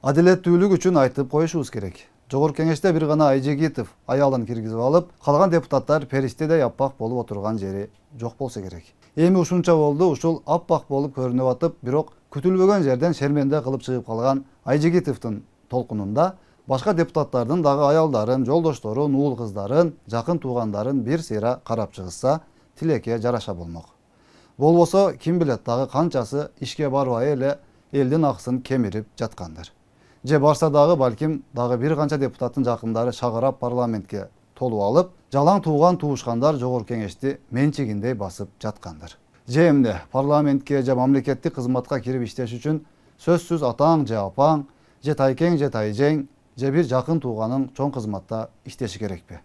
Адилеттүүлүк үчүн айтып коюшубуз керек. Жогорку кеңеште бир гана Айжегитов аялын киргизип алып, калган депутаттар периштедей аппак болуп отурган жери жок болсо керек. Эми ушунча болду, ушул аппак болуп көрүнүп атып, бирок күтүлбөгөн жерден шерменде кылып чыгып калган Айжегитовдун толкунунда башка депутаттардын дагы аялдарын, жолдошторун, уул кыздарын, жакын туугандарын бир сыйра карап чыгышса, тилекке жараша болмок. Болбосо ким билет, дагы канчасы ишке барбай эле элдин акысын кемирип жаткандыр. Же барса дагы балким дагы бир канча депутаттын жакындары шагырап парламентке толуп алып, жалаң тууган туушкандар жогорку кеңешти менчигиндей басып жаткандыр. Же эмне парламентке же мамлекеттик кызматка кирип иштеш үчүн сөзсүз атаң же апаң, же тайкең же тайжең, же бир жакын тууганың чоң кызматта иштеши керекпи?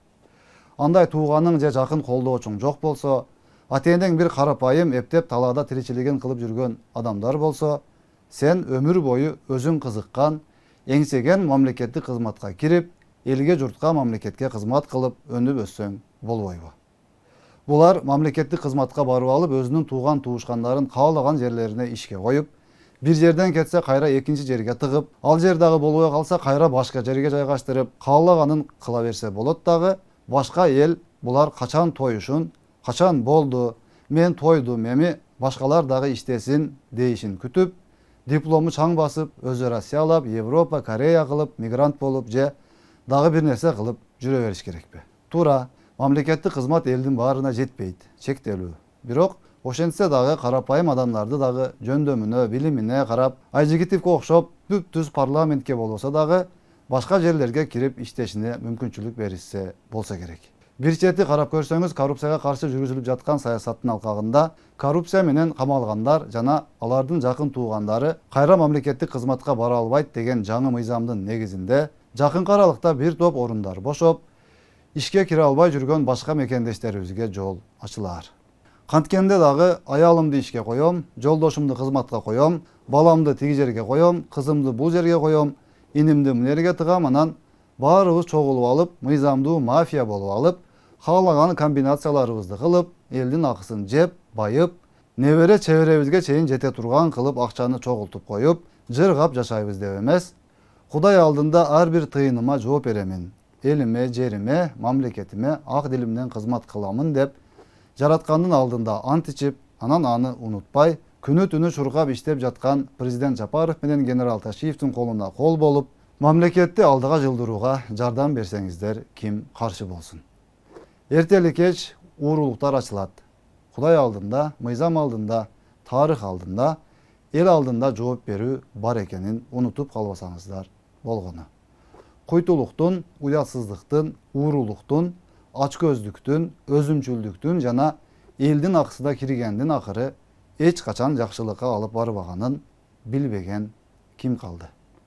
Андай тууганың же жакын колдоочуң жок болсо, атеңдең бир карапайым эптеп талаада тиричилигин кылып жүргөн адамдар болсо, сен өмүр бою өзүң кызыккан, эңсеген мамлекеттик кызматка кирип, элге журтка мамлекетке кызмат кылып өнүп өссөң болбойбу? Булар мамлекеттик кызматка барып алып, өзүнүн тууган туушкандарын каалаган жерлерине ишке коюп, бир жерден кетсе кайра экинчи жерге тыгып, ал жер дагы болбой калса кайра башка жерге жайгаштырып, каалаганын кыла берсе болот дагы, башка эл булар качан тоюшун, качан болду, мен тойдум, эми башкалар дагы иштесин дейишин күтүп, диплому чаң басып, өзү Россиялап, Европа, Корея кылып, мигрант болуп же дагы бир нерсе кылып жүрө бериш керекпи? Туура, мамлекеттик кызмат элдин баарына жетпейт, чектелүү. Бирок ошентсе дагы карапайым адамдарды дагы жөндөмүнө, билимине карап, Айжегитовго окшоп түп-түз парламентке болбосо дагы башка жерлерге кирип иштешине мүмкүнчүлүк беришсе болсо керек. Бир чети карап көрсөңүз, коррупцияга каршы жүргүзүлүп жаткан саясаттын алкагында коррупция менен камалгандар жана алардын жакын туугандары кайра мамлекеттик кызматка бара албайт деген жаңы мыйзамдын негизинде жакынкы аралыкта бир топ орундар бошоп, ишке кире албай жүргөн башка мекендештерибизге жол ачылаар. Канткенде дагы аялымды ишке коем, жолдошумду кызматка коем, баламды тиги жерге коем, кызымды бул жерге коем, инимди мына жерге тыгам, анан баарыбыз чогулуп алып, мыйзамдуу мафия болуп алып, каалаган комбинацияларыбызды кылып, элдин акысын жеп, байып, небере чеберебизге чейин жете турган кылып акчаны чогултуп коюп, жыргап жашайбыз деп эмес, Кудай алдында ар бир тыйыныма жооп беремин, элиме, жериме, мамлекетиме ак дилимден кызмат кыламын деп жараткандын алдында ант ичип, анан аны унутпай, күнү түнү чуркап иштеп жаткан президент Жапаров менен генерал Ташиевдин колуна кол болуп, мамлекетти алдыга жылдырууга жардам берсеңиздер ким каршы болсун? Эртели кеч уурулуктар ачылат. Кудай алдында, мыйзам алдында, тарых алдында, эл алдында жооп берүү бар экенин унутуп калбасаңыздар болгону. Куйтулуктун, уятсыздыктын, уурулуктун, ачкөздүктүн, өзүмчүлдүктүн жана элдин акысына киргендин акыры эч качан жакшылыкка алып барбаганын билбеген ким калды?